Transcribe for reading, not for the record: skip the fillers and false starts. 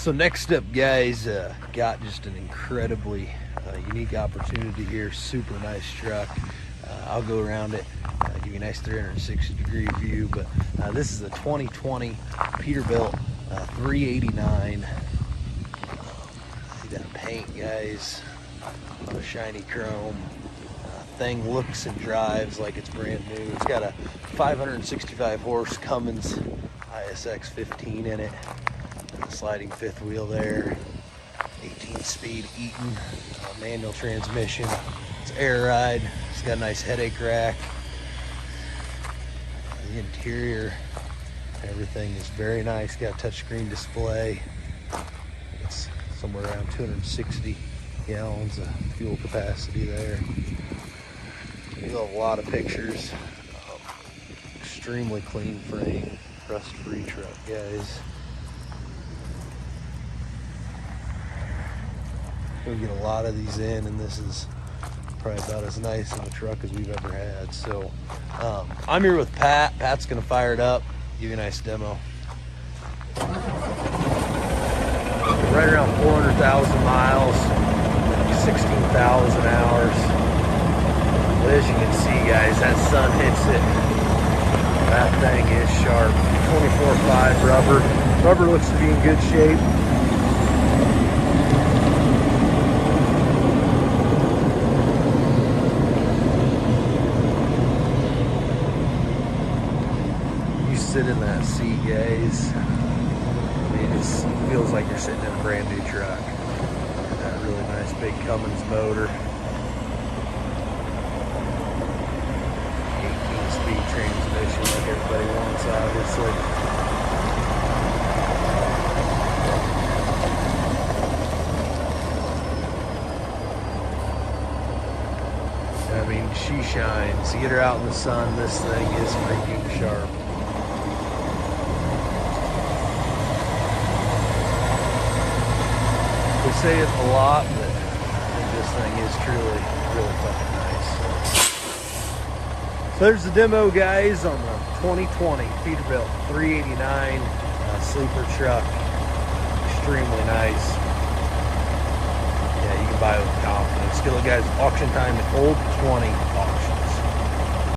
So next up, guys, got just an incredibly unique opportunity here. Super nice truck. I'll go around it, give you a nice 360-degree view. But this is a 2020 Peterbilt 389. See that paint, guys? A lot of shiny chrome. Thing looks and drives like it's brand new. It's got a 565 horse Cummins X15 in it. Sliding fifth wheel there. 18-speed Eaton manual transmission. It's air ride. It's got a nice headache rack. The interior, everything is very nice. Got a touchscreen display. It's somewhere around 260 gallons of fuel capacity there. We have a lot of pictures. Extremely clean frame, rust-free truck, guys. We'll get a lot of these in, and this is probably about as nice of a truck as we've ever had. So I'm here with Pat. Pat's gonna fire it up, give you a nice demo. Right around 400,000 miles, 16,000 hours. But as you can see, guys, that sun hits it. That thing is sharp. 24.5 rubber. Rubber looks to be in good shape. You sit in that seat, guys. I mean, it just feels like you're sitting in a brand new truck. That really nice big Cummins motor. Speed transmission like everybody wants, obviously. I mean, she shines. You get her out in the sun, this thing is freaking sharp. We say it a lot, but I think this thing is truly, really fucking nice. So there's the demo, guys, on the 2020 Peterbilt 389 sleeper truck. Extremely nice. Yeah, you can buy it with confidence. Still, guys, auction time at Old 20 auction.